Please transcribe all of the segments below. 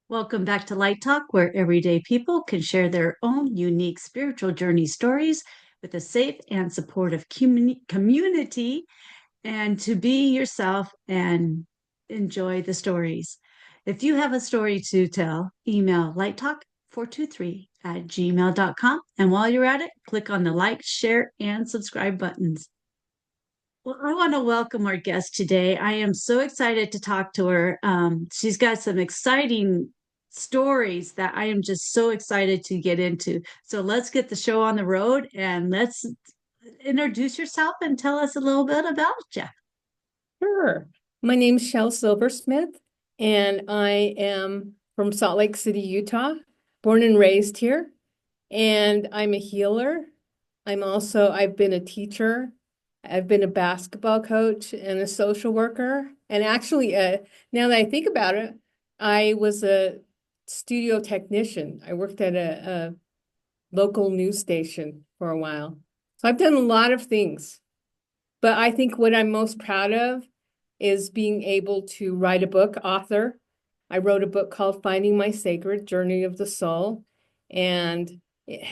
Welcome back to Light Talk, where everyday people can share their own unique spiritual journey stories with a safe and supportive community, and to be yourself and enjoy the stories. If you have a story to tell, email lighttalk423@gmail.com. And while you're at it, click on the like, share, and subscribe buttons. Well, I want to welcome our guest today. I am so excited to talk to her. She's got some exciting stories that I am just so excited to get into. So let's get the show on the road and let's introduce yourself and tell us a little bit about you. Sure. My name's Shel Silversmith, and I am from Salt Lake City, Utah, born and raised here. And I'm a healer. I've been a teacher. I've been a basketball coach and a social worker. And actually, now that I think about it, I was a studio technician. I worked at a local news station for a while. So I've done a lot of things. But I think what I'm most proud of is being able to write a book, author. I wrote a book called Finding My Sacred Journey of the Soul, and it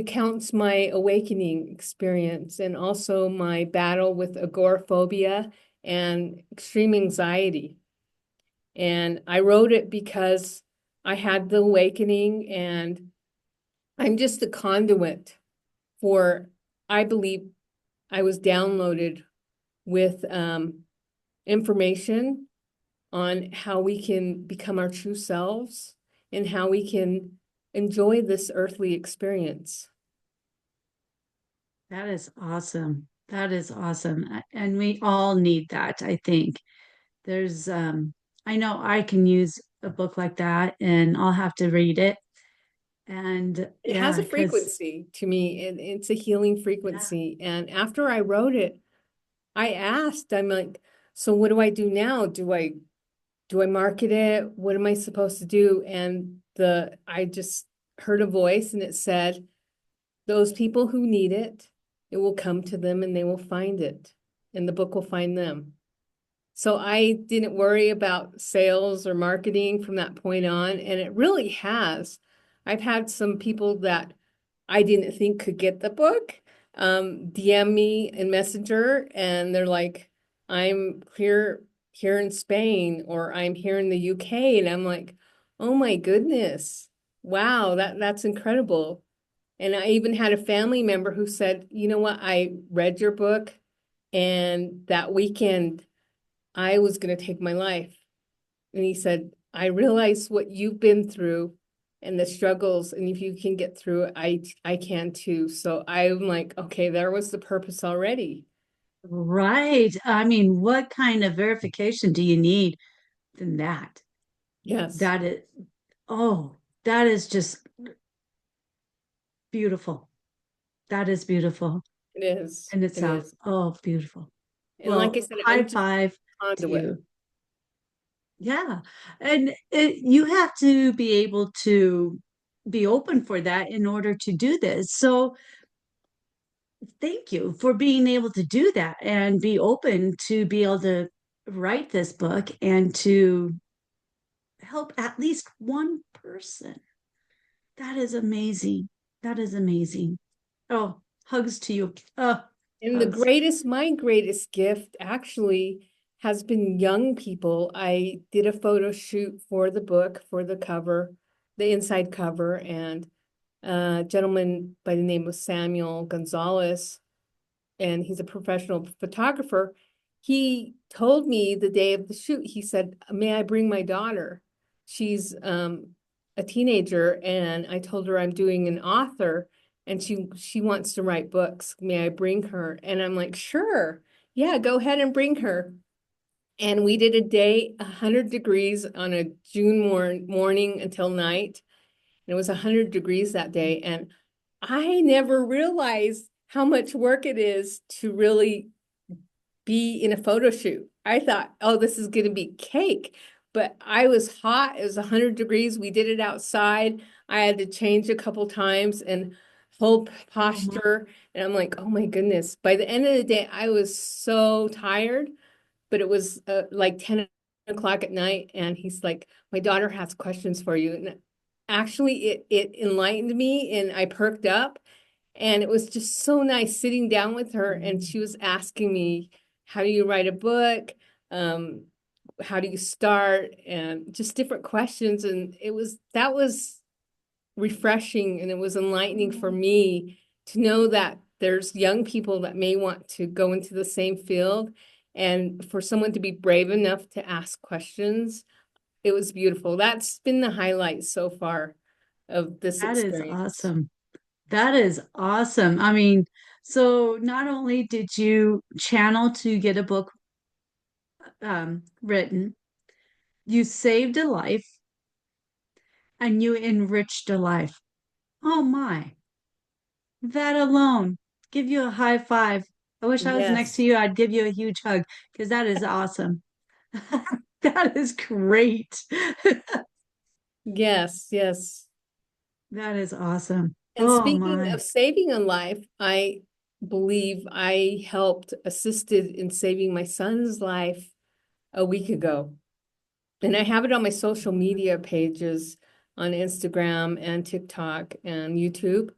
counts my awakening experience and also my battle with agoraphobia and extreme anxiety. And I wrote it because I had the awakening, and I'm just a conduit for, I believe, I was downloaded with information on how we can become our true selves and how we can enjoy this earthly experience. That is awesome. That is awesome. And we all need that, I think. There's, I know I can use a book like that and I'll have to read it. And It has yeah, a because, frequency to me, and it's a healing yeah. frequency. And after I wrote it, I'm like, so what do I do now? Do I market it? What am I supposed to do? And I just heard a voice and it said, those people who need it, it will come to them and they will find it, and the book will find them. So I didn't worry about sales or marketing from that point on, and it really has. I've had some people that I didn't think could get the book DM me in Messenger, and they're like, I'm here in Spain, or I'm here in the UK, and I'm like, oh my goodness, wow, that's incredible. And I even had a family member who said, you know what, I read your book, and that weekend I was going to take my life. And he said, I realize what you've been through and the struggles, and if you can get through it, I can too. So I'm like, okay, there was the purpose already. Right. I mean, what kind of verification do you need than that? Yes, That is, oh, that is just beautiful. That is beautiful it is. in It itself. is. Oh, beautiful. And like I Well, said, high I'm just five a to conduit. you. Yeah. And you have to be able to be open for that in order to do this. So thank you for being able to do that and be open to be able to write this book and to help at least one person. That is amazing. That is amazing. Oh, hugs to you. Oh, And hugs. my greatest gift actually has been young people. I did a photo shoot for the book, for the cover, the inside cover, and a gentleman by the name of Samuel Gonzalez, and he's a professional photographer. He told me the day of the shoot, he said, may I bring my daughter? She's a teenager, and I told her I'm doing an author, and she wants to write books. May I bring her? And I'm like, sure. Yeah, go ahead and bring her. And we did a day, 100 degrees on a June morning until night. And it was 100 degrees that day. And I never realized how much work it is to really be in a photo shoot. I thought, oh, this is going to be cake. But I was hot. It was 100 degrees. We did it outside. I had to change a couple times and whole Mhm. posture. And I'm like, oh my goodness. By the end of the day, I was so tired, but it was like 10 o'clock at night, and he's like, my daughter has questions for you. And actually it enlightened me and I perked up, and it was just so nice sitting down with her, and she was asking me, how do you write a book? Um, how do you start? And just different questions. And that was refreshing, and it was enlightening for me to know that there's young people that may want to go into the same field, and for someone to be brave enough to ask questions. It was beautiful. That's been the highlight so far of this That is experience. awesome. That is awesome. I mean, so not only did you channel to get a book written, you saved a life and you enriched a life. Oh my, that alone, give you a high five. I wish I was next to Yes, you. I'd give you a huge hug because that is awesome. That is great. yes, yes. That is awesome. And Oh speaking my. of saving a life, I believe I helped assisted in saving my son's life a week ago. And I have it on my social media pages on Instagram and TikTok and YouTube.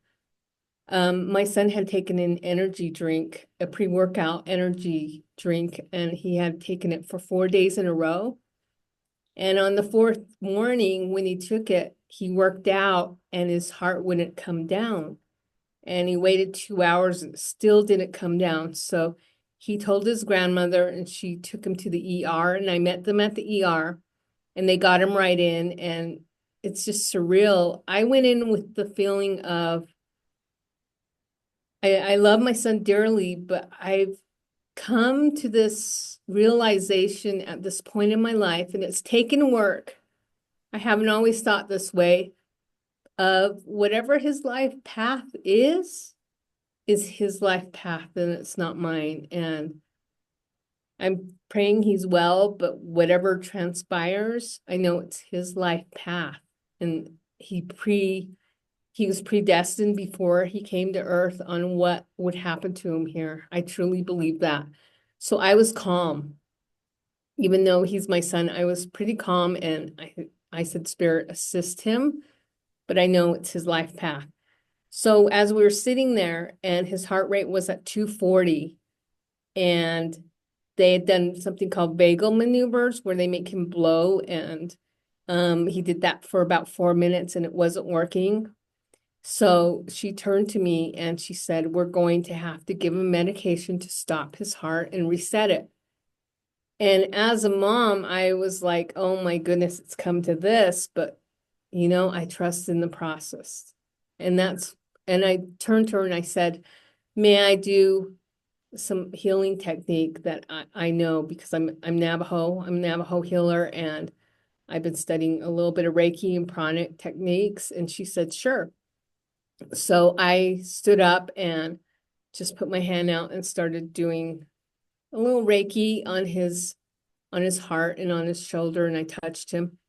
My son had taken an energy drink, a pre-workout energy drink, and he had taken it for 4 days in a row. And on the fourth morning, when he took it, he worked out and his heart wouldn't come down. And he waited 2 hours and it still didn't come down. So he told his grandmother, and she took him to the ER, and I met them at the ER, and they got him right in. And it's just surreal. I went in with the feeling of, I love my son dearly, but I've come to this realization at this point in my life, and it's taken work. I haven't always thought this way, of whatever his life path is his life path, and it's not mine. And I'm praying he's well, but whatever transpires, I know it's his life path. And he was predestined before he came to earth on what would happen to him here. I truly believe that. So I was calm. Even though he's my son, I was pretty calm, and I said, Spirit, assist him, but I know it's his life path. So as we were sitting there and his heart rate was at 240, and they had done something called vagal maneuvers where they make him blow, and he did that for about 4 minutes and it wasn't working. So she turned to me and she said, we're going to have to give him medication to stop his heart and reset it. And as a mom, I was like, oh my goodness, it's come to this, but I trust in the process. And and I turned to her and I said, may I do some healing technique that I know, because I'm Navajo. I'm a Navajo healer, and I've been studying a little bit of Reiki and pranic techniques. And she said, sure. So I stood up and just put my hand out and started doing a little Reiki on his heart and on his shoulder, and I touched him.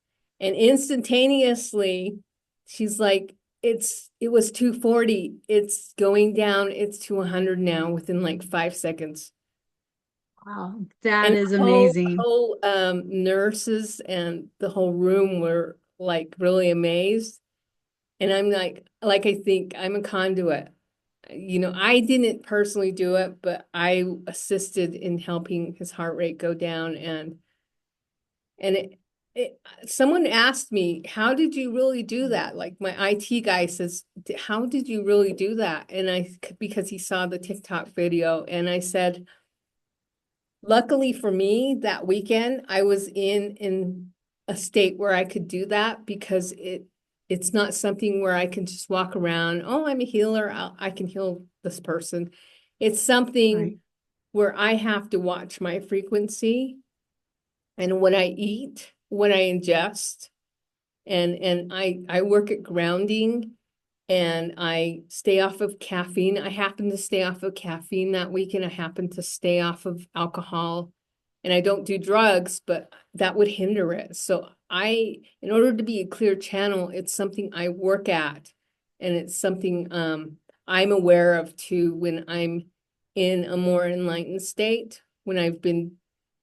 And instantaneously, she's like, it was 240. It's going down. It's to 100 now within like 5 seconds. Wow. That And is the whole amazing. whole nurses and the whole room were like really amazed. And I'm like I think I'm a conduit. I didn't personally do it, but I assisted in helping his heart rate go down. And someone asked me, how did you really do that? Like my IT guy says, how did you really do that? And because he saw the TikTok video, and I said, luckily for me, that weekend I was in a state where I could do that, because it's not something where I can just walk around, oh, I'm a healer, I can heal this person. It's something Right. where I have to watch my frequency and what I eat, what I ingest, and I work at grounding, and I stay off of caffeine. I happen to stay off of caffeine that weekend. I happen to stay off of alcohol, and I don't do drugs, but that would hinder it. So in order to be a clear channel, it's something I work at, and it's something I'm aware of too when I'm in a more enlightened state, when I've been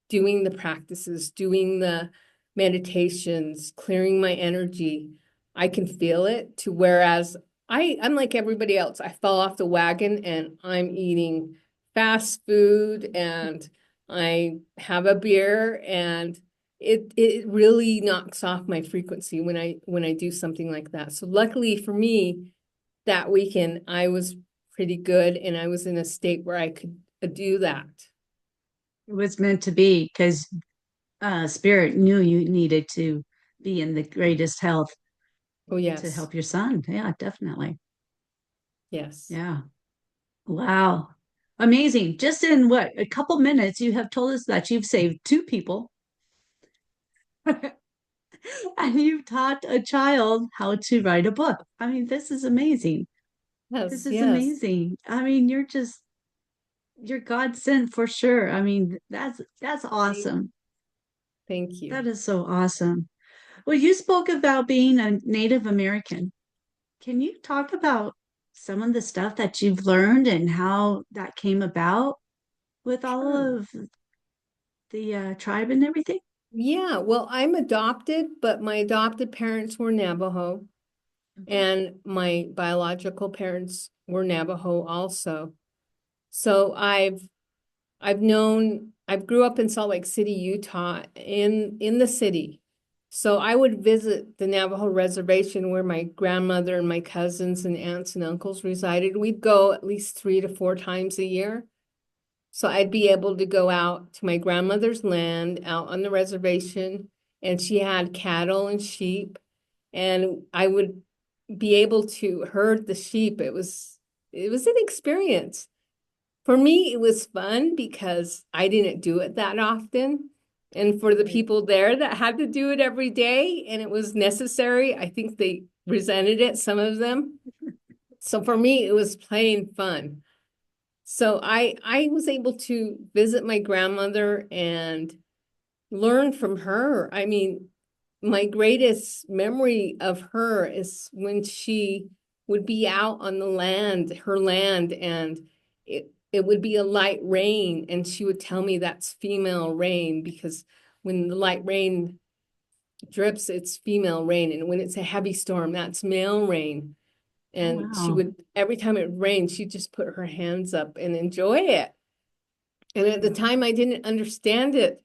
doing the practices, doing the meditations, clearing my energy, I can feel it. To whereas I'm like everybody else. I fell off the wagon and I'm eating fast food and I have a beer, and it really knocks off my frequency when I do something like that. So luckily for me, that weekend I was pretty good and I was in a state where I could do that. It was meant to be because Spirit knew you needed to be in the greatest health Oh, to yes. help your son. Yeah, definitely. Yes. Yeah. Wow. Amazing. Just in what, a couple minutes, you have told us that you've saved two people and you've taught a child how to write a book. I mean, this is amazing. This Yes. is Yes. amazing. I mean, you're God sent for sure. I mean, that's Thank, awesome. thank That you. is so awesome. Well, you spoke about being a Native American. Can you talk about some of the stuff that you've learned and how that came about with all Sure. of the tribe and everything? Yeah. Well, I'm adopted, but my adopted parents were Navajo, Okay. and my biological parents were Navajo also. So I've grew up in Salt Lake City, Utah, in the city. So I would visit the Navajo reservation where my grandmother and my cousins and aunts and uncles resided. We'd go at least 3 to 4 times a year. So I'd be able to go out to my grandmother's land out on the reservation, and she had cattle and sheep, and I would be able to herd the sheep. It was an experience. For me, it was fun because I didn't do it that often. And for the Right. people there that had to do it every day and it was necessary, I think they resented it, some of them. So for me, it was plain fun. So I was able to visit my grandmother and learn from her. I mean, my greatest memory of her is when she would be out on the land, her land, and it would be a light rain, and she would tell me that's female rain because when the light rain drips, it's female rain, and when it's a heavy storm, that's male rain. Oh, And she wow. would, every time it rained, she'd just put her hands up and enjoy it. And at the time, I didn't understand it.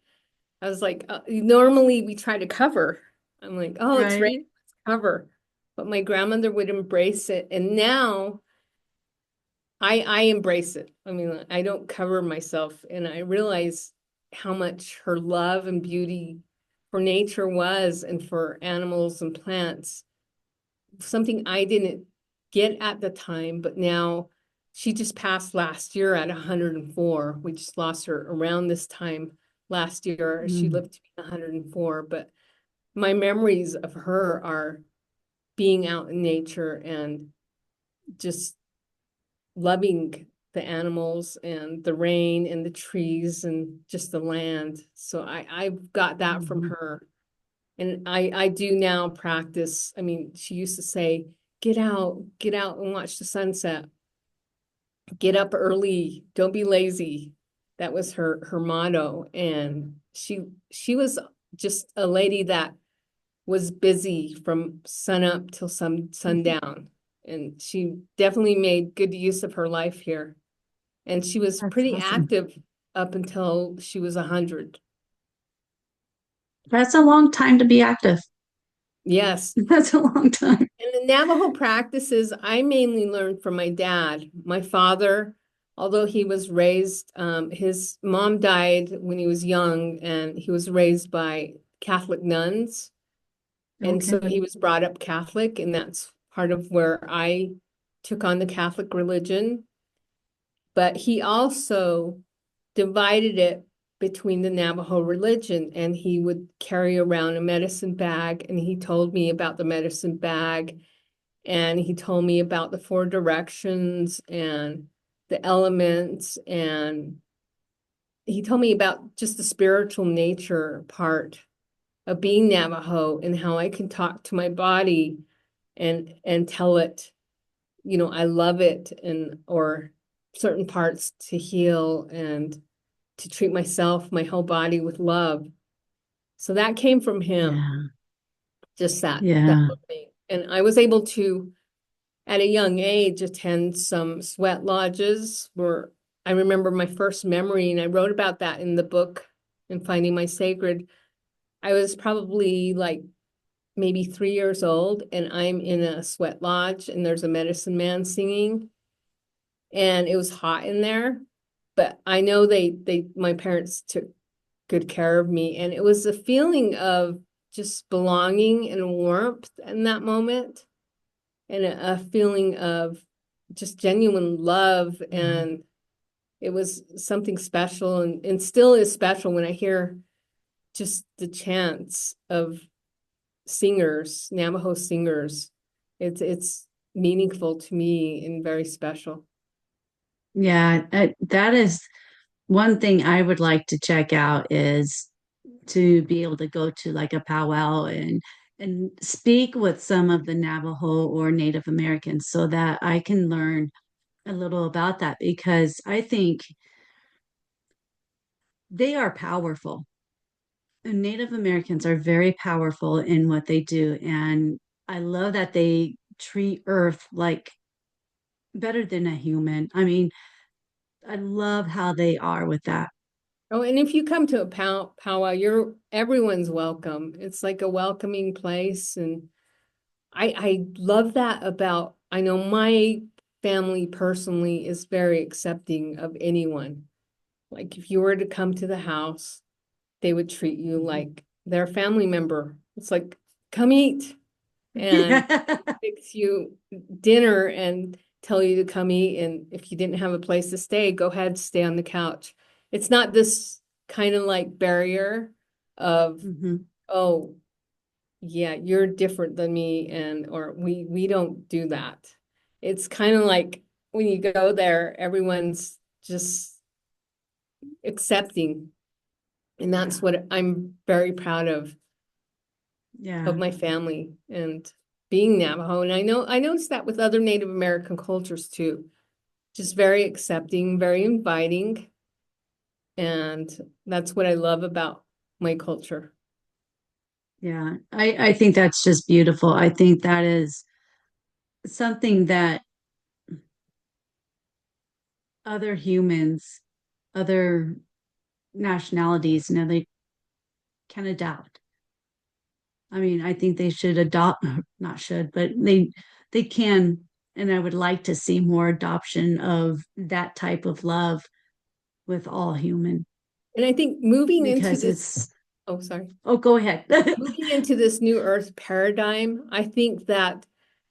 I was like, normally we try to cover. I'm like, oh, it's Right. raining, let's cover. But my grandmother would embrace it. And now I embrace it. I mean, I don't cover myself. And I realize how much her love and beauty for nature was and for animals and plants. Something I didn't get at the time, but now she just passed last year at 104. We just lost her around this time last year. She Mm. lived to be 104, but my memories of her are being out in nature and just loving the animals and the rain and the trees and just the land. So I've got that from Mhm. her. And I do now practice. I mean, she used to say, get out and watch the sunset. Get up early, don't be lazy. That was her motto. And she was just a lady that was busy from sun up till sundown. And she definitely made good use of her life here. And she was That's pretty awesome. active up until she was 100. That's a long time to be active. Yes. That's a long time. And the Navajo practices, I mainly learned from my dad. My father, although he was raised, his mom died when he was young, and he was raised by Catholic nuns. And Okay. so he was brought up Catholic, and that's part of where I took on the Catholic religion. But he also divided it between the Navajo religion, and he would carry around a medicine bag, and he told me about the medicine bag, and he told me about the four directions and the elements, and he told me about just the spiritual nature part of being Navajo and how I can talk to my body and tell it, I love it, and or certain parts to heal and to treat myself, my whole body with love. So that came from him, Yeah. just that Yeah. thing. And I was able to, at a young age, attend some sweat lodges where I remember my first memory, and I wrote about that in the book in Finding My Sacred. I was probably like maybe 3 years old, and I'm in a sweat lodge, and there's a medicine man singing, and it was hot in there. But I know my parents took good care of me, and it was a feeling of just belonging and warmth in that moment, and a feeling of just genuine love. Yeah. And it was something special, and still is special when I hear just the chants of singers, Navajo singers. It's meaningful to me and very special. Yeah. That is one thing I would like to check out is to be able to go to like a powwow and speak with some of the Navajo or Native Americans so that I can learn a little about that because I think they are powerful. And Native Americans are very powerful in what they do. And I love that they treat Earth like better than a human. I mean, I love how they are with that. Oh, and if you come to a powwow, everyone's welcome. It's like a welcoming place, and I love that about. I know my family personally is very accepting of anyone. Like if you were to come to the house, they would treat you like their family member. It's like, come eat, and Yeah. fix you dinner and tell you to come eat. And if you didn't have a place to stay, go ahead, stay on the couch. It's not this kind of like barrier of, Hmm. oh, yeah, you're different than me, and or we don't do that. It's kind of like when you go there, everyone's just accepting. And that's Yeah. what I'm very proud of Yeah. my family and being Navajo. And I noticed that with other Native American cultures too. Just very accepting, very inviting. And that's what I love about my culture. Yeah. I think that's just beautiful. I think that is something that other humans, other nationalities, they can adopt. I mean, I think they should adopt, not should, but they can, and I would like to see more adoption of that type of love with all human And I think moving into because this, it's, oh, sorry, oh, go ahead. moving into this new earth paradigm, I think that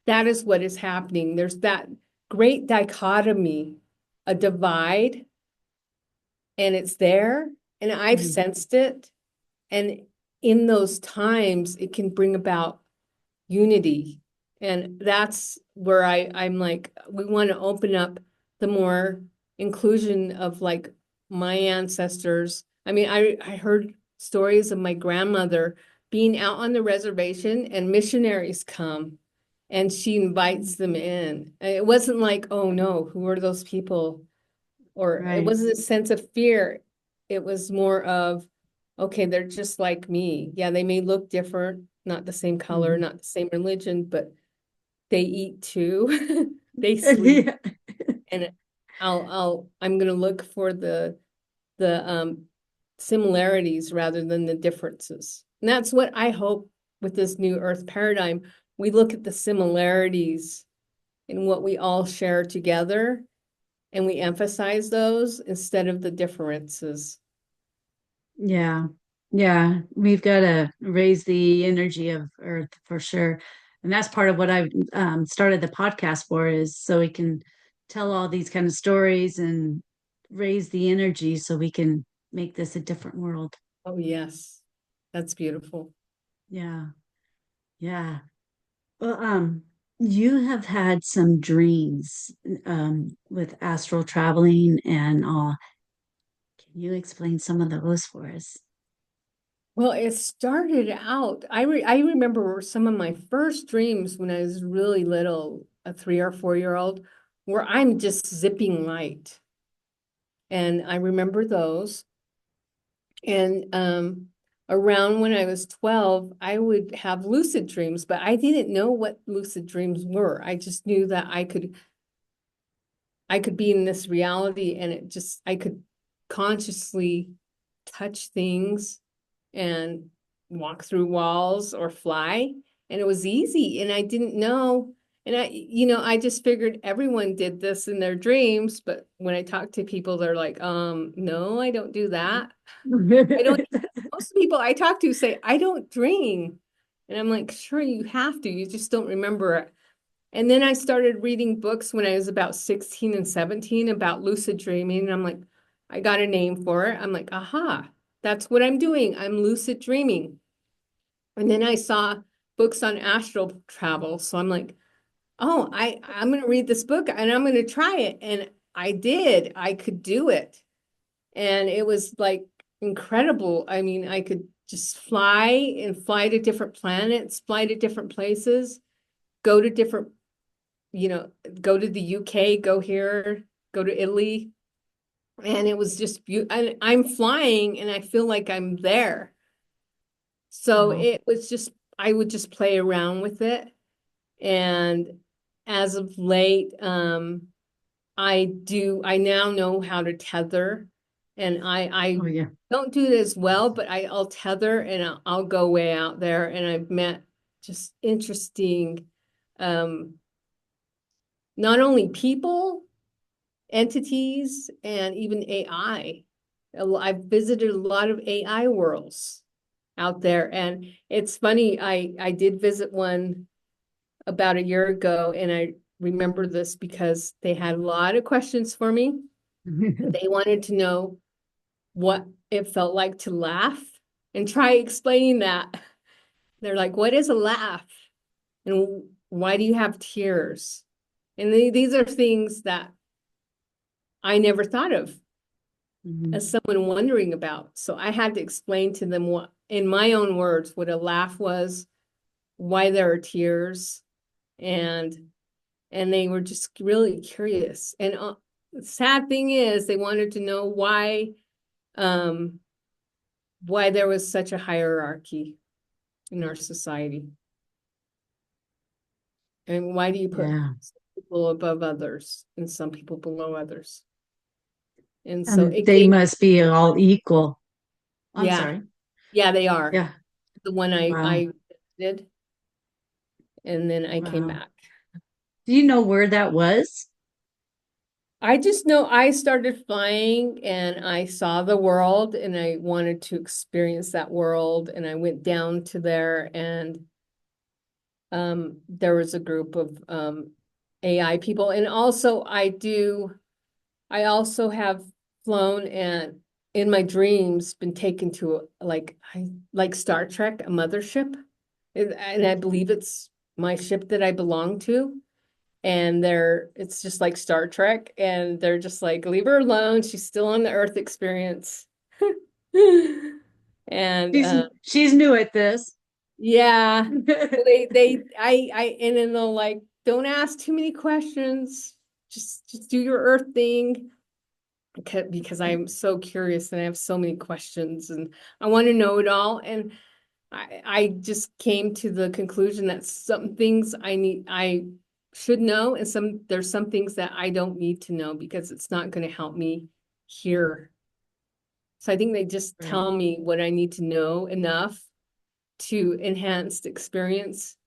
that is what is happening. There's that great dichotomy, a divide, and it's there, and I've Mhm. sensed it. And in those times, it can bring about unity. And that's where I'm like, we want to open up the more inclusion of like my ancestors. I mean, I heard stories of my grandmother being out on the reservation and missionaries come and she invites them in. And it wasn't like, oh no, who are those people? Or it Right. wasn't a sense of fear. It was more of, okay, they're just like me. Yeah, they may look different, not the same color, Mhm. not the same religion, but they eat too. They sleep. Yeah. And I'm gonna look for the similarities rather than the differences. And that's what I hope with this new earth paradigm. We look at the similarities in what we all share together, and we emphasize those instead of the differences. Yeah. Yeah. We've got to raise the energy of Earth for sure. And that's part of what I started the podcast for is so we can tell all these kind of stories and raise the energy so we can make this a different world. Oh, yes. That's beautiful. Yeah. Yeah. Well, you have had some dreams with astral traveling and all. Can you explain some of those for us? Well, it started out, I remember some of my first dreams when I was really little, a 3 or 4 year old, where I'm just zipping light. And I remember those. And around when I was 12, I would have lucid dreams, but I didn't know what lucid dreams were. I just knew that I could be in this reality and I could consciously touch things and walk through walls or fly. And it was easy. And I didn't know. And I just figured everyone did this in their dreams. But when I talk to people, they're like, no, I don't do that. I don't, most people I talk to say, I don't dream. And I'm like, sure, you have to. You just don't remember it. And then I started reading books when I was about 16 and 17 about lucid dreaming. And I'm like, I got a name for it. I'm like, aha, that's what I'm doing. I'm lucid dreaming. And then I saw books on astral travel. So I'm like, oh, I'm going to read this book and I'm going to try it. And I did. I could do it. And it was like incredible. I mean, I could just fly to different planets, fly to different places, go to different you know, go to the UK, go here, go to Italy. And it was just beautiful. I'm flying and I feel like I'm there. So Oh, it was just, I would just play around with it. And as of late, I now know how to tether. And I oh yeah. don't do it as well, but I'll tether and I'll go way out there. And I've met just interesting, um, not only people, entities, and even AI. I've visited a lot of AI worlds out there, and it's funny. I did visit one about a year ago, and I remember this because they had a lot of questions for me. They wanted to know what it felt like to laugh and try explaining that. They're like, "What is a laugh? And why do you have tears?" And these are things that I never thought of Mhm. as someone wondering about. So I had to explain to them what, in my own words, what a laugh was, why there are tears, and they were just really curious. And the sad thing is, they wanted to know um, why there was such a hierarchy in our society, and why do you put Yeah. some people above others and some people below others? And so And it they gave, must be all equal. I'm yeah, sorry. yeah, they are. Yeah. The one Wow. I did, and then I came Wow. back. Do you know where that was? I just know I started flying and I saw the world and I wanted to experience that world. And I went down to there and there was a group of AI people. And also I also have flown and in my dreams been taken to like Star Trek, a mothership. And I believe it's my ship that I belong to. And it's just like Star Trek, and they're just like, leave her alone. She's still on the Earth experience. And She's new at this. yeah, and then they'll like, don't ask too many questions. Just do your Earth thing. Because I'm so curious and I have so many questions and I want to know it all. And I just came to the conclusion that some things I should know, and there's some things that I don't need to know because it's not going to help me here. So I think they just Right. tell me what I need to know enough to enhance the experience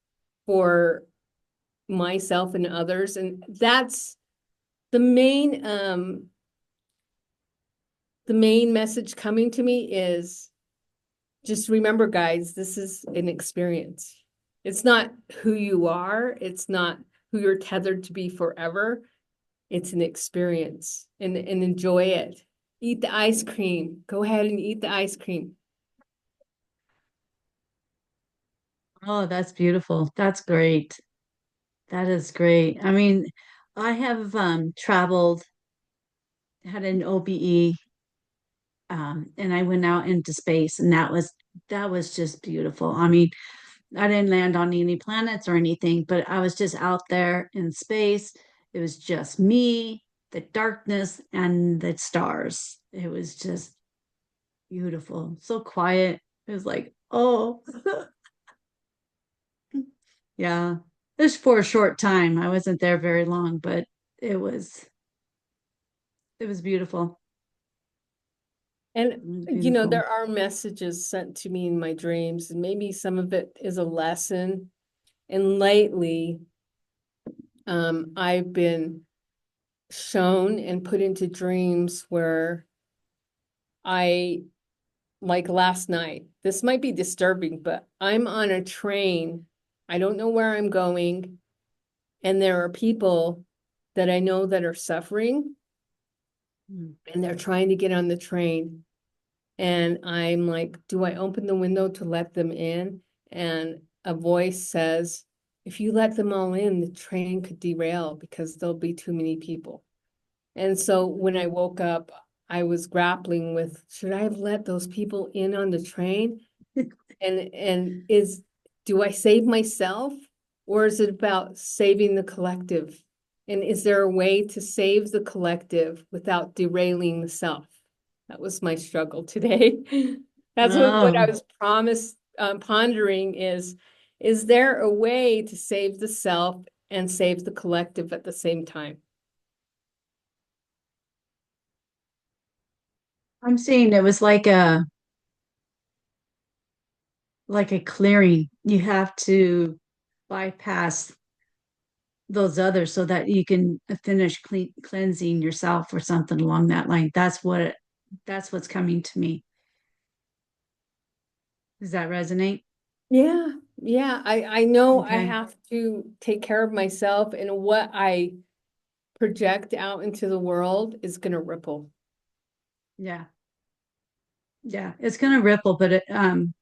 for myself and others. And that's the main message coming to me is just remember, guys, this is an experience. It's not who you are. It's not who you're tethered to be forever. It's an experience and enjoy it. Eat the ice cream. Go ahead and eat the ice cream. Oh, that's beautiful. That's great. That is great. I mean, I have traveled, had an OBE, and I went out into space, and that was just beautiful. I mean, I didn't land on any planets or anything, but I was just out there in space. It was just me, the darkness, and the stars. It was just beautiful, so quiet. It was like, oh, yeah. It was for a short time. I wasn't there very long, but it was it was beautiful. And, It was you know, beautiful. there are messages sent to me in my dreams, and maybe some of it is a lesson. And lately, I've been shown and put into dreams where I, like last night, this might be disturbing, but I'm on a train. I don't know where I'm going. And there are people that I know that are suffering Mm. and they're trying to get on the train. And I'm like, do I open the window to let them in? And a voice says, if you let them all in, the train could derail because there'll be too many people. And so when I woke up, I was grappling with, should I have let those people in on the train? And do I save myself or is it about saving the collective? And is there a way to save the collective without derailing the self? That was my struggle today. That's what I Oh, was promised pondering is there a way to save the self and save the collective at the same time? I'm seeing it was like a clearing. You have to bypass those others so that you can finish cleansing yourself or something along that line. That's what's coming to me. Does that resonate? Yeah, yeah. I know I Okay. have to take care of myself and what I project out into the world is gonna ripple. Yeah. Yeah. It's gonna ripple, but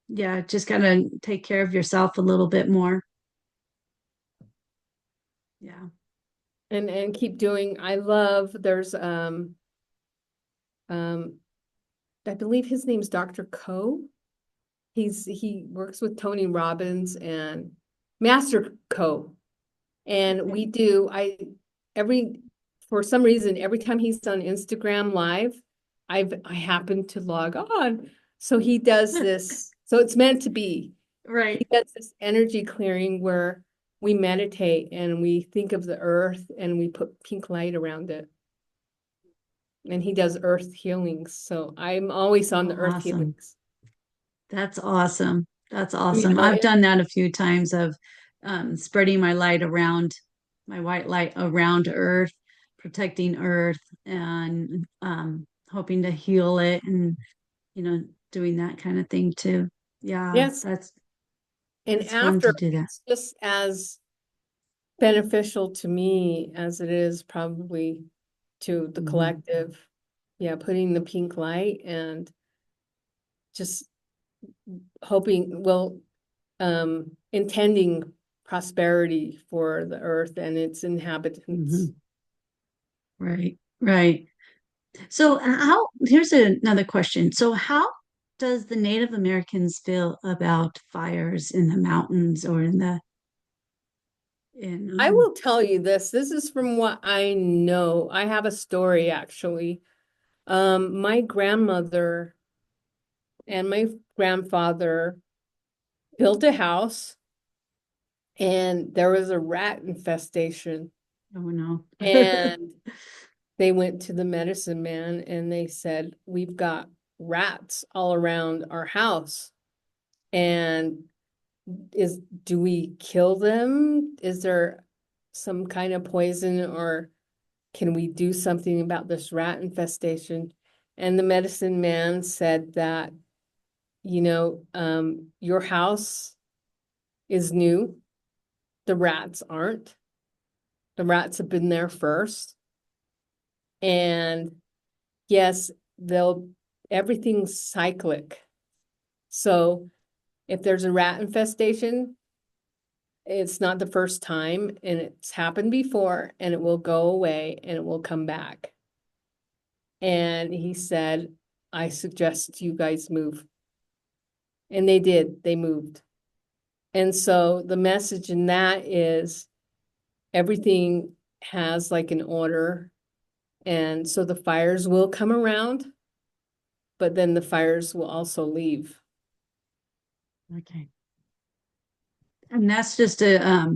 yeah, just gotta take care of yourself a little bit more. Yeah. And keep doing. I love there's um I believe his name's Dr. Co. He works with Tony Robbins and Master Co. And Okay. we do every for some reason every time he's on Instagram live, I happen to log on. So he does this. So it's meant to be. He Right. does this energy clearing where we meditate and we think of the earth and we put pink light around it. And he does earth healings. So I'm always on the Oh, earth awesome. healings. That's awesome. That's You awesome. know, I've done that a few times of spreading my light around, my white light around Earth, protecting Earth, and hoping to heal it, and you know, doing that kind of thing too. Yeah, yes. And that's fun to after do that. it's just as beneficial to me as it is probably to the Hmm. collective. Yeah, putting the pink light and just hoping, well, intending prosperity for the earth and its inhabitants. Hmm. Right, right. So, how, here's another question. So, how does the Native Americans feel about fires in the mountains or in I will tell you this. This is from what I know. I have a story actually. My grandmother and my grandfather built a house and there was a rat infestation. oh no. And they went to the medicine man and they said, we've got rats all around our house. And do we kill them? Is there some kind of poison or can we do something about this rat infestation? And the medicine man said that, your house is new. The rats aren't. The rats have been there first. And yes, they'll everything's cyclic. So if there's a rat infestation, it's not the first time and it's happened before and it will go away and it will come back. And he said, I suggest you guys move. And they did, they moved. And so the message in that is everything has like an order. And so the fires will come around, but then the fires will also leave. Okay. And that's just a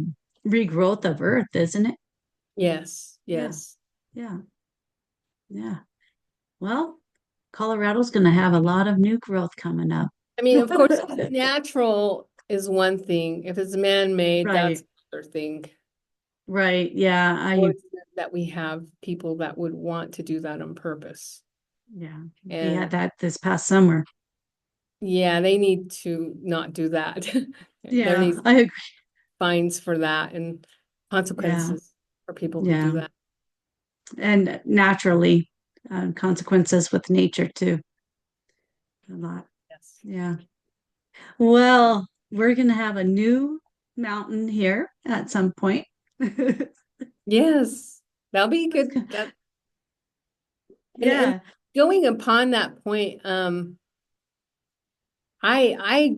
regrowth of Earth, isn't it? Yes, Yeah, yes. yeah, yeah. Well, Colorado's going to have a lot of new growth coming up. I mean, of course, if it's natural is one thing. If it's man-made, Right, that's another thing. right. Yeah, Fortunate that we have people that would want to do that on purpose. yeah, we had And that this past summer. yeah, they need to not do that. There Yeah, needs I agree. fines for that and Yeah, consequences for people who do yeah. that. And naturally, consequences with nature too. A lot. Yes. Yeah. Well, we're going to have a new mountain here at some point. Yes, that'll be good. That and Yeah. going upon that point, I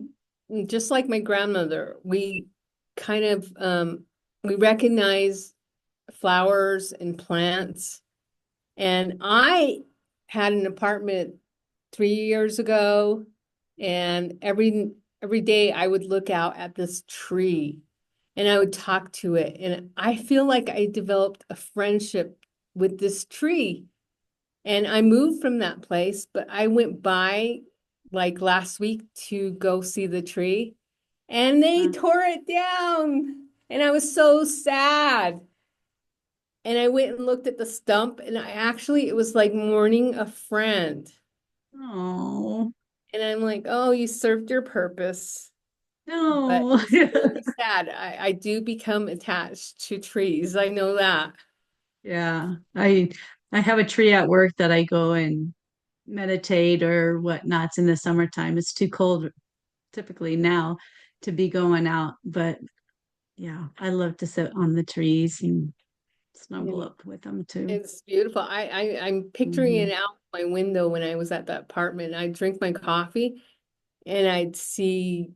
just like my grandmother, we kind of we recognize flowers and plants. And I had an apartment 3 years ago, and every day I would look out at this tree and I would talk to it. And I feel like I developed a friendship with this tree. And I moved from that place, but I went by like last week to go see the tree, and they tore it down. And I was so sad. And I went and looked at the stump, and it was like mourning a friend. Oh, And I'm like, oh, you served your purpose. But no. it's really sad. I do become attached to trees. I know that. Yeah. I have a tree at work that I go and meditate or whatnot. It's in the summertime. It's too cold typically now to be going out, but yeah, I love to sit on the trees and snuggle And up with them too. it's beautiful. I'm picturing Hmm. it out my window when I was at that apartment. I'd drink my coffee and I'd see,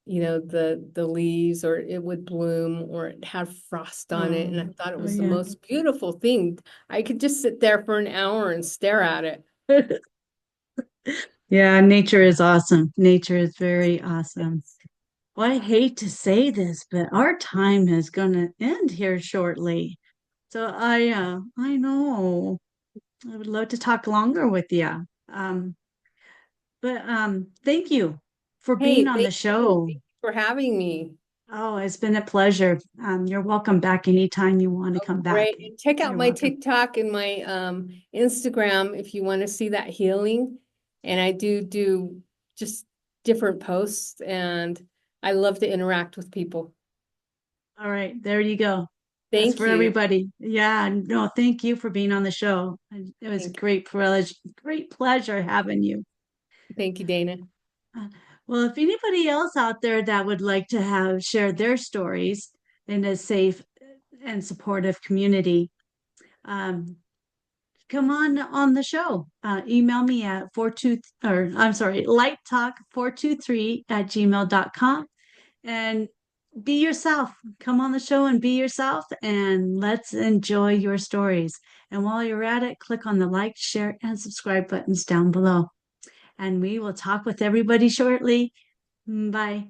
the leaves, or it would bloom, or it had frost on it. And I Oh, thought it oh was the yeah. most beautiful thing. I could just sit there for an hour and stare at it. Yeah, nature is awesome. Nature is very awesome. Well, I hate to say this, but our time is going to end here shortly. So I know I would love to talk longer with you. Um, but thank you for being Hey, on the thank you. show. Thank you for having me. Oh, it's been a pleasure. You're welcome back anytime you want to Oh, come back. great. And check out You're my welcome. TikTok and my Instagram if you want to see that healing. And I do just different posts, and I love to interact with people. All right, there you go. That's Thank for you. everybody. Yeah, no, thank you for being on the show. It was a Thank great pleasure having you. thank you, Dana. Uh, Well, if anybody else out there that would like to have share their stories in a safe and supportive community, um, come on the show. Email me at 42 or I'm sorry, lighttalk423@gmail.com and be yourself. Come on the show and be yourself and let's enjoy your stories. And while you're at it, click on the like, share, and subscribe buttons down below. And we will talk with everybody shortly. Bye.